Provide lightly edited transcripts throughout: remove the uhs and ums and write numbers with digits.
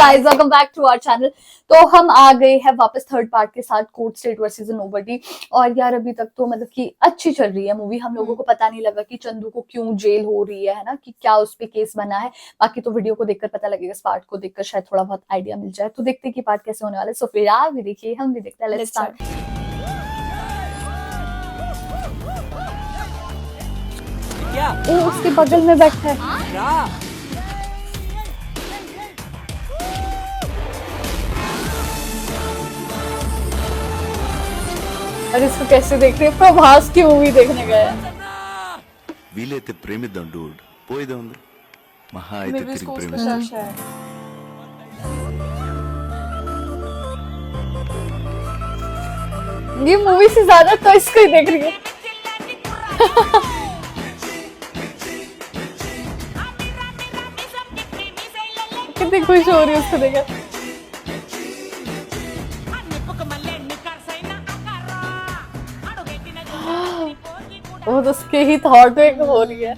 Guys welcome back to our channel. तो हम आ गए हैं वापस थर्ड पार्ट के साथ, कोर्ट स्टेट वर्सेस नोबडी। और यार अभी तक तो मतलब कि अच्छी चल रही है मूवी। हम लोगों को पता नहीं लगा कि चंदू को क्यों जेल हो रही है ना, कि क्या उस पे केस बना है। बाकी तो वीडियो को देखकर पता लगेगा, इस पार्ट को देखकर शायद थोड़ा बहुत आइडिया मिल जाए। तो देखते हैं कि पार्ट कैसे होने वाला है। सो फिर आप भी देखिए, हम भी देखते हैं। Let's start. क्या? वो उसके बगल में बैठा है। अरे इसको कैसे देख रहे हैं? प्रभास की मूवी देखने गए हैं। వీలైతే ప్రేమిద్దాం డూడ్, పోయేదే ఉంది. మహా అయితే తిరిగి ప్రేమిస్తాం. ये मूवी से ज्यादा तो इसको ही देख रही है। कितनी खुश हो रही है उसको देखकर। वो तो उसके ही थॉट में हो रही है।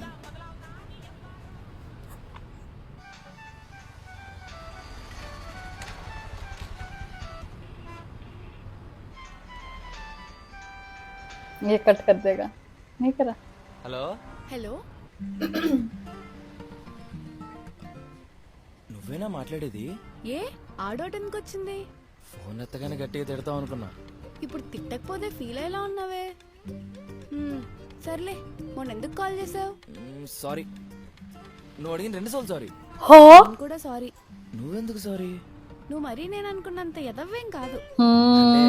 ये कट कर देगा, नहीं करा। హలో హలో నువ్వేనా మాట్లాడేది? ఏ ఆడోటెందుకు వచ్చింది? ఫోన్ ఎత్తగానే గట్టిగా తిడతావు అనుకున్నా. ఇప్పుడు తిట్టకపోతే ఫీల్ అయ్యేలా ఉన్నావే. సర్లే, మొన్న ఎందుకు కాల్ చేసావు? సారీ, నువ్వు అడిగిన 2 సార్లు సారీ. నేను కూడా సారీ. నువ్వెందుకు సారీ? నువ్వు మరీ నేను అనుకున్నంత ఎదవ్వేం కాదు. అంటే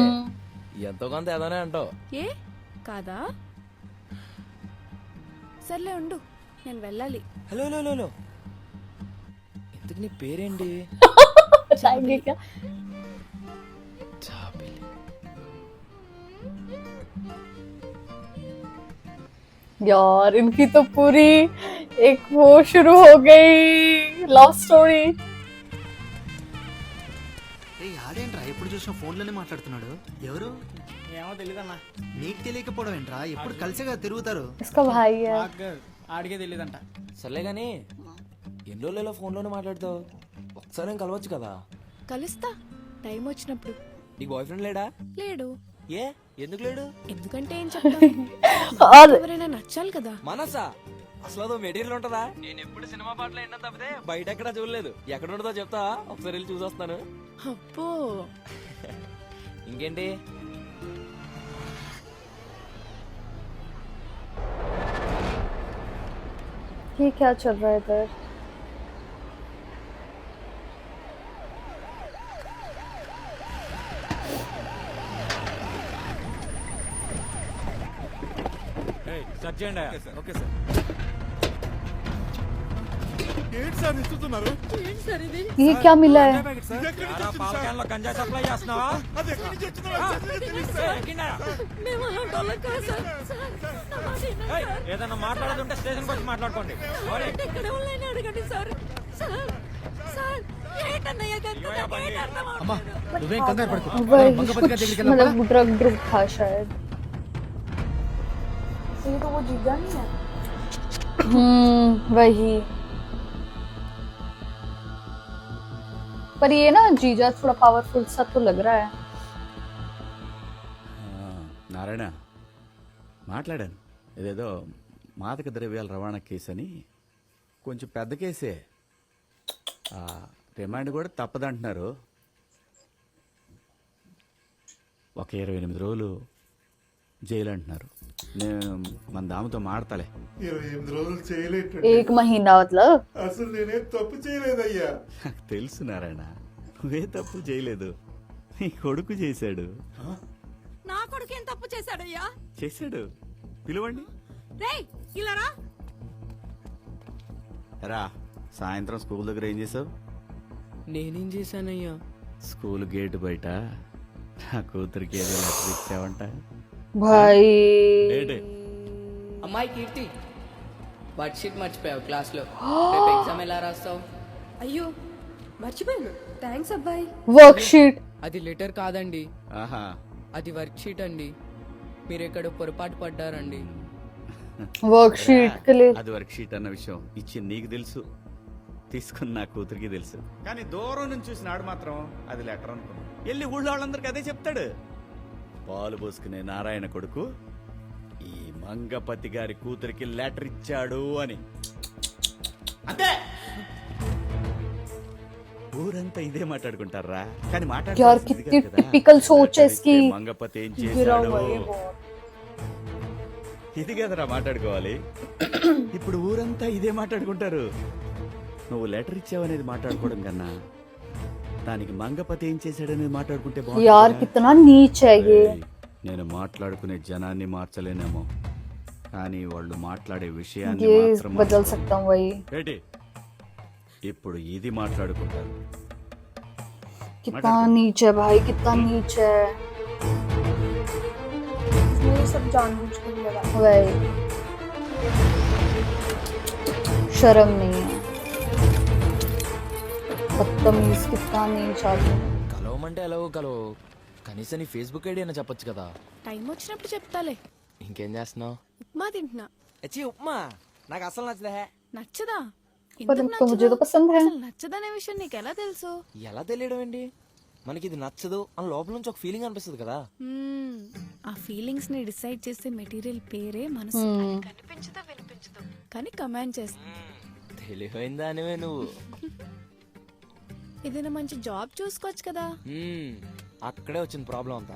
ఎంతో కొంత ఏదోనే అంటావు. ఏ కాదా? సర్లే ఉండు, నేను వెళ్ళాలి. హలో హలో హలో, ఇంతకు నీ పేరేంటి? बताएंगे क्या? यार इनकी तो पूरी एक वो शुरू हो गई लव स्टोरी। ఆడేంట్రా ఎప్పుడు చూసినా ఫోన్లోనే మాట్లాడుతున్నాడు? ఎవరు? ఏమో తెలియదన్నా. నీకు తెలియకపోవడం ఏంట్రా? ఎప్పుడు కలిసిగా తిరుగుతారు. इसका भाई है। ఆడికే తెలియదంట. సర్లే గానీ ఎన్ని రోజులలో ఫోన్లోనే మాట్లాడతావు? ఒకసారి కలవచ్చు కదా. కలుస్తా, టైం వచ్చినప్పుడు. నీకు బాయ్ ఫ్రెండ్ లేడా? లేడు. ఏ ఎందుకు లేడు? ఎందుకంటే ఏం చెప్తాను, और ఎవరైనా నచ్చాలి కదా. మనసా అసలు అదో మెటీరియల్ ఉంటదా? నేను ఎప్పుడు సినిమా పాటలు విన్నా తప్పితే బయట ఎక్కడా చూడలేదు. ఎక్కడ ఉంటుందో చెప్తా, ఒకసారి వెళ్ళి చూసొస్తాను. అబ్బో, ఇంకేంటి? ये क्या चल रहा है इधर? సెర్చ్ చేయండి. Okay sir. ये क्या मिला है? పాలకాయలో గంజా సప్లై చేస్తున్నావా? ఏదన్నా మాట్లాడుతుంటే స్టేషన్ వచ్చి మాట్లాడుకోండి. నువ్వేం కంగారు పడుకో. वही कुछ मतलब ड्रग ग्रुप था शायद। ये तो वो जीजा नहीं है। वही। पर ये ना जीजा थोड़ा पावरफुल सा तो लग रहा है। నారాయణ మాట్లాడాను, ఇదేదో మాదక ద్రవ్యాల రవాణా కేసు అని. కొంచెం పెద్ద కేసే, రిమాండ్ కూడా తప్పదంటున్నారు. ఒక 28 రోజులు జైలు అంటున్నారు. నేను మన దామతో మాడతాలే. 28 రోజులు చేయలేదు. 1 महीना मतलब? అసలు నేనే తప్పు చేయలేదయ్యా. నాకు తెలుసు నారాయణ, నువ్వే తప్పు చేయలేదు, నీ కొడుకు చేశాడు. నా కొడుకు ఏం తప్పు చేశాడయ్యా? చేశాడు, పిలవండి. రేయ్ ఇలా రా. రా. సాయంత్రం స్కూల్ దగ్గర ఏం చేసావు? నేనేం చేశానయ్యా? స్కూల్ గేట్ బయట నా కూతురికి ఏదో లెటర్ ఇచ్చావంట. भाई ఏంటి? అమ్మాయి కీర్తి, వర్క్షీట్ మర్చిపోయావు క్లాస్లో. రేపు ఎగ్జామ్ ఎలా రాస్తావు? అయ్యో మర్చిపోయాను. థ్యాంక్స్ అబ్బాయి. वर्कशीट। అది లెటర్ కాదండి, ఆహా, అది వర్క్షీట్ అండి. మీరు ఎక్కడ పొరపాటు పడ్డారండి. वर्कशीट के लिए అది వర్క్ షీట్ అన్న విషయం ఇచ్చి నీకు తెలుసు. తీసుకుని నా కూతురికి తెలుసు, కానీ దూరం నుంచి చూసినాడు మాత్రం అది లెటర్ అనుకున్నాను. వెళ్ళి ఊళ్ళో వాళ్ళందరికీ అదే చెప్తాడు. పాలు పోసుకునే నారాయణ కొడుకు ఈ మంగపతి గారి కూతురికి లెటర్ ఇచ్చాడు అని. అంతే. ఊరంతా ఇదే మాట్లాడుకుంటారా, కానీ यार कितनी टिपिकल सोच है इसकी। మంగపతి ఏం गिरा చేశాడు हुआ है बहुत। ఇది కదరా మాట్లాడుకోవాలి. ఇప్పుడు ఊరంతా ఇదే మాట్లాడుకుంటారు. నువ్వు లెటర్ ఇచ్చావనేది మాట్లాడుకోవడం కన్నా దానికి మంగపతి ఏం చేశాడనేది మాట్లాడుకుంటే బాగుంటుంది यार కదా? कितना नीच है ये। నేను మాట్లాడుకునే జనాన్ని మార్చలేనేమో, కానీ వాళ్ళు మాట్లాడే విషయాన్ని ये మాత్రం बदल మార్చలేను. सकता हूँ वही। ఏంటి ఇప్పుడు ఇది మాట్లాడుకుంటారు. कितना नीच है भाई, कितना नीच है। ये सब जानबूझ के ही लगा। वही शर्म नहीं है, बदतमीज, कितना नीच आदमी। కలవమంటే ఎలాగో కలవు, కనీసం నీ ఫేస్బుక్ ఐడి అయినా చెప్పొచ్చు కదా. టైం వచ్చినప్పుడు చెప్తాలే. ఇంకేం చేస్తున్నావు? ఉప్మా తింటున్నా. అచ్చి ఉప్మా నాకు అసలు నచ్చదే. నచ్చదా? पर ఎందుకు तो मुझे तो నచ్చదు? पसंद है। అసలు నచ్చదనే విషయం నీకు ఎలా తెలుసు? ఎలా తెలియడం ఏంటి? మనకి ఇది నచ్చదు అని లోపల నుంచి ఒక ఫీలింగ్ అనిపిస్తుంది కదా. ఆ ఫీలింగ్స్ ని డిసైడ్ చేసే మెటీరియల్ పేరే మనసు. కనిపించదు వినిపించదు కానీ కమాండ్ చేస్తుంది. తెలివైందా అనివే నువ్వు. ఏదైనా మంచి జాబ్ చూసుకోవచ్చు కదా. అక్కడే వచ్చింది ప్రాబ్లం అంతా.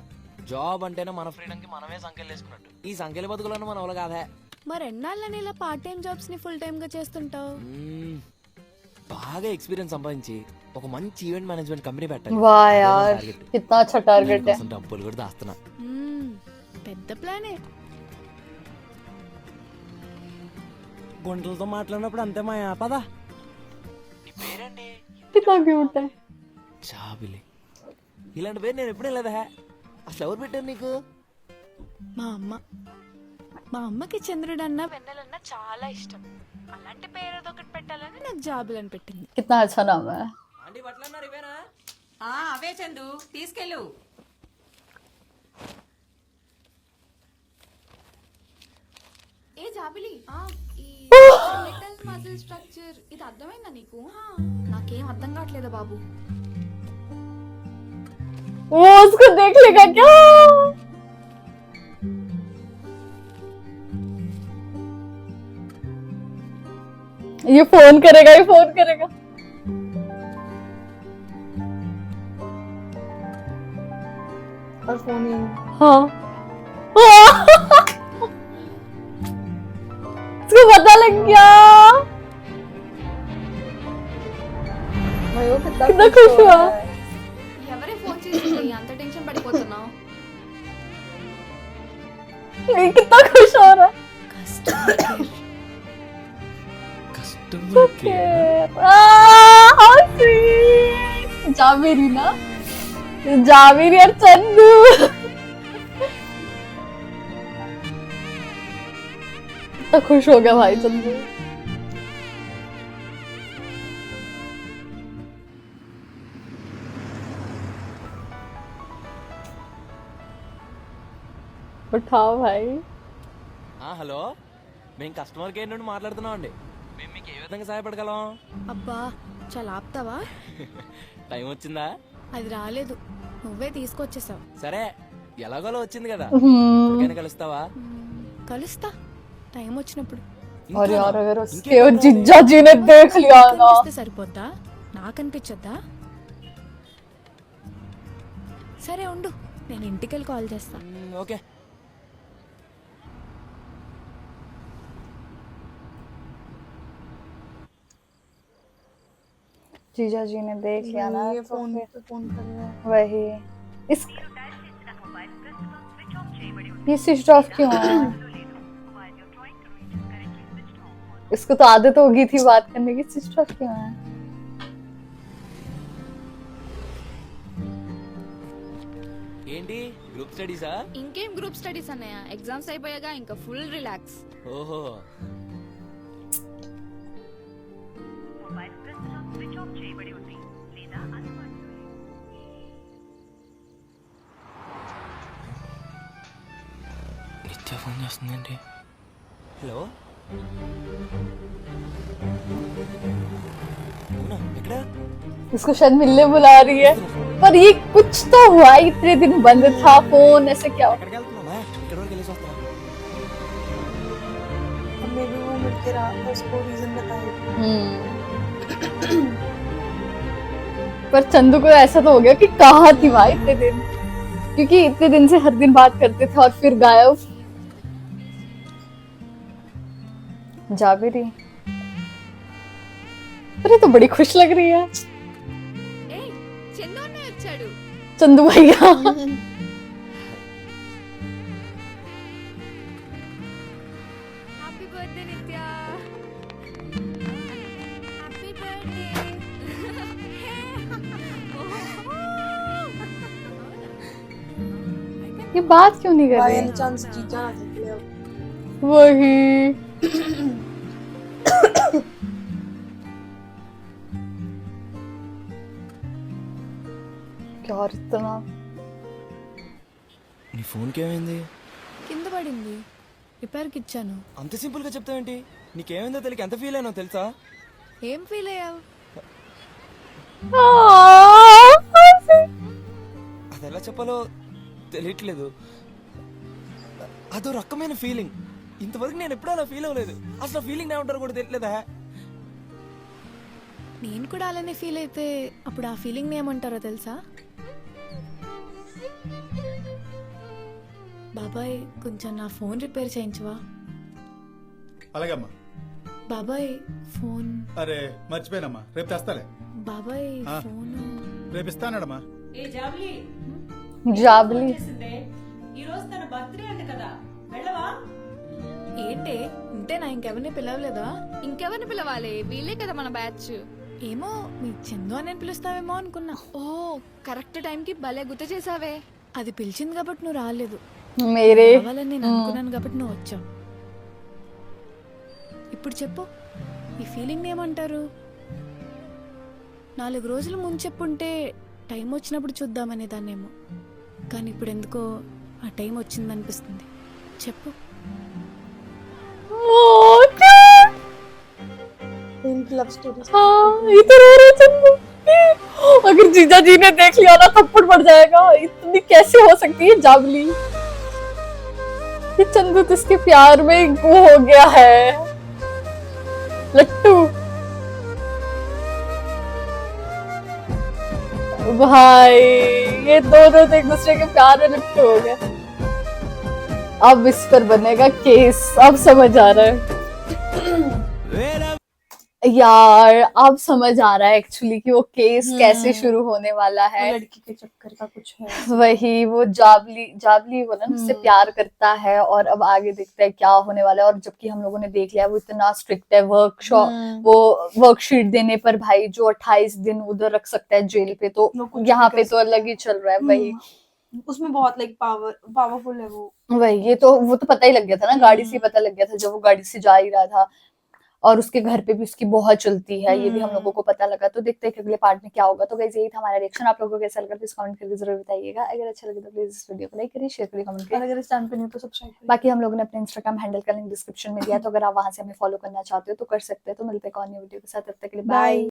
జాబ్ అంటేనే మన ఫ్రీడమ్ కి మనమే సంఖ్యలు వేసుకున్నట్టు. ఈ సంఖ్యల బతుకులను మన వల్ల కాదే. మరి ఎన్నాళ్ళని ఇలా పార్ట్ టైం జాబ్స్ ని ఫుల్ టైం గా చేస్తుంటావు? బాగా ఎక్స్పీరియన్స్ సంపాదించి ఒక మంచి ఈవెంట్ మేనేజ్మెంట్ కంపెనీ పెట్టాలి. वाह అదే నా यार target. कितना अच्छा टारगेट है। దీనికోసం డబ్బులు కూడా దాస్తున్నా. పెద్ద ప్లానే. గుంటలతో మాట్లాడినప్పుడు అంతే మాయా పదా. कितना क्यूट है। చాబిలి ఇలాంటి పేరు నేను ఎప్పుడే లేదా. అసలు ఎవరు పెట్టారు నీకు? మా అమ్మ. మా అమ్మకి చంద్రుడన్నా వెన్నెలన్నా చాలా ఇష్టం. అలాంటి పేరు ఒకటి పెట్టాలని నాకు జాబులని పెట్టింది. कितना अच्छा नाम है। ఆంటీ బట్టలు అన్నారు ఇవేనా? అవే చందు తీసుకెళ్ళు. ఏ జాబిలి ఈ స్కెలిటల్ మజిల్ స్ట్రక్చర్ ఇది అర్థమైందా నీకు? నాకేం అర్థం కావట్లేదా బాబు. वो उसको देख लेगा क्या? ये फोन करेगा, ये फोन करेगा। और फोन ही हाँ इसको पता लग गया। भाई वो कितना खुश हुआ। ఎవరే ఫోన్ చేసింది? అంత టెన్షన్ పడిపోతున్నావు? ये कितना खुश हो रहा है। Customer care. how sweet। Javeri ना, जावेरी और चंदू। कितना खुश हो गया भाई चंदू। उठाओ भाई। హలో, మేము కస్టమర్ కేర్ నుండి మాట్లాడుతున్నాం అండి. మేము మీకు ఏ విధంగా సహాయపడగలం? అబ్బా చాలా ఆపుతావా? టైం వచ్చిందా? అది రాలేదు, నువ్వే తీసుకొచ్చేసావు. సరే ఎలాగోలో వచ్చింది కదా, ఎప్పటికైనా కలుస్తావా? కలుస్తా టైం వచ్చినప్పుడు. और ఇంకా? यार अगर ఇంకేం उसके కావాలి? जिज्जा जी ने देख लिया ना। కనిపిస్తే సరిపోద్దా? నాకు అనిపించద్దా? సరే ఉండు, నేను ఇంటికెళ్ళి కాల్ చేస్తా. ఓకే. जीजा जी ने देख लिया ना, ये फोन पे फोन कर रहा है। वही इस ये स्विच ऑफ क्यों है? इसको तो आदत होगी थी बात करने की, स्विच ऑफ क्यों है? ఏంటి గ్రూప్ స్టడీసా? ఇంకేం గ్రూప్ స్టడీస్ అన్నయ్య, ఎగ్జామ్స్ అయిపోయాగా ఇంకా ఫుల్ రిలాక్స్. ఓహో, నిత్య ఫోన్ చేస్తుందండి. హలో అవునా ఎక్కడ इसको शायद मिलने बुला रही है, पर ये कुछ तो हुआ, इतने दिन बंद था फोन, ऐसे क्या हुआ? ఎక్కడికి వెళ్తున్నావా ఇక్కడ వరకు వెళ్ళేసి వస్తా पर चंदू को ऐसा तो हो गया कि कहाँ थी वहाँ इतने दिन, क्योंकि इतने दिन से हर दिन बात करते थे और फिर गायब। जा भी रही, अरे तो बड़ी खुश लग रही है ఏయ్ చందు అన్నయ్య వచ్చాడు. चंदू भैया। హ్యాపీ బర్త్డే నిత్య. Happy birthday. ये बात क्यों नहीं कर रही है? वही क्या इतना నీ ఫోన్కి ఏమైంది కింద పడింది, రిపేర్కి ఇచ్చాను. అంత సింపుల్ గా చెప్తావేంటి నీకేమైందో తెలియక ఎంత ఫీల్ అయినా తెలుసా ఏం ఫీల్ అయ్యావు? అది ఎలా చెప్పాలో తెలియట్లేదు అదో రకమైన ఫీలింగ్ ఇంతవరకు నేను ఎప్పుడూ అలా ఫీల్ అవ్వలేదు అసలు ఫీలింగ్ ఏమంటారో కూడా తెలియలేదా నేను కూడా అలానే ఫీల్ అయితే అప్పుడు ఆ ఫీలింగ్ ఏమంటారో తెలుసా? బాబాయ్ కొంచెం నా ఫోన్ రిపేర్ చేయించవా? అలాగమ్మా. బాబాయ్ ఫోన్. అరే మర్చిపోయానమ్మా, రేపు తెస్తాలే. బాబాయ్ ఆ. ఫోన్. రేపు ఇస్తానమ్మా. ఏ జాబ్లీ जाबली చేసిందే ఈ రోజు తన బర్త్డే అంట కదా, వెళ్ళవా? ఏంటి ఇంతేనా? ఇంకెవరిని పిలవలేదా? ఇంకెవరిని పిలవాలి? వీళ్ళే కదా మన బ్యాచ్. ఏమో మీ చందు అని పిలుస్తావేమో అనుకున్నా. ఓ కరెక్ట్ టైంకి భలే గుర్తు చేసావే. అది పిలిచింది కాబట్టి నువ్వు రాలేదు, मेरे కావాలని నేను అనుకున్నాను కాబట్టి నువ్వు వచ్చావు. ఇప్పుడు చెప్పు ఈ ఫీలింగ్ ఏమంటారు? 4 రోజులు ముందు చెప్పుంటే టైం వచ్చినప్పుడు చూద్దామనే దాన్నేమో, కానీ ఇప్పుడు ఎందుకో ఆ టైం వచ్చిందనిపిస్తుంది. చెప్పు. ये तो रो रहे चंदू। अगर जीजा जी ने देख लिया ना थप्पड़ पड़ जाएगा, इतनी कैसे हो सकती है जाबली। ये चंदू तो इसके प्यार में वो हो गया है लट्टू। भाई ये दोनों तो एक दूसरे के प्यार में लट्टू हो गए। अब इस पर बनेगा केस, अब समझ आ रहा है यार, अब समझ आ रहा है एक्चुअली कि वो केस कैसे शुरू होने वाला है। लड़की के चक्कर का कुछ है, वही वो जाबली वो ना उससे प्यार करता है और अब आगे देखते हैं क्या होने वाला है। और जबकि हम लोगों ने देख लिया वो इतना स्ट्रिक्ट है, वो वर्कशीट देने पर भाई जो 28 दिन उधर रख सकता है जेल पे, तो यहाँ पे तो अलग ही चल रहा है। वही उसमें बहुत लाइक पावरफुल है वो। वही ये तो वो तो पता ही लग गया था ना, गाड़ी से ही पता लग गया था जब वो गाड़ी से जा ही रहा था। और उसके घर पे भी उसकी बहुत चलती है, ये भी हम लोगों को पता लगा। तो देखते हैं कि अगले पार्ट में क्या होगा। तो गाइस यही था हमारा रिएक्शन, आप लोगों को कैसा लगा प्लीज कमेंट करके जरूर बताइएगा। अगर अच्छा लगे तो प्लीज इस वीडियो को लाइक करिए, शेयर करिए, कमेंट और करिए। अगर इस चैनल पे नहीं हो तो सब्सक्राइब करिए। बाकी हम लोगों ने अपने इंस्टाग्राम हैंडल का लिंक डिस्क्रिप्शन में दिया, तो अगर आप वहां से हमें फॉलो करना चाहते हो तो कर सकते हैं। तो मिलते हैं एक और नई वीडियो के साथ, तब तक के लिए बाय।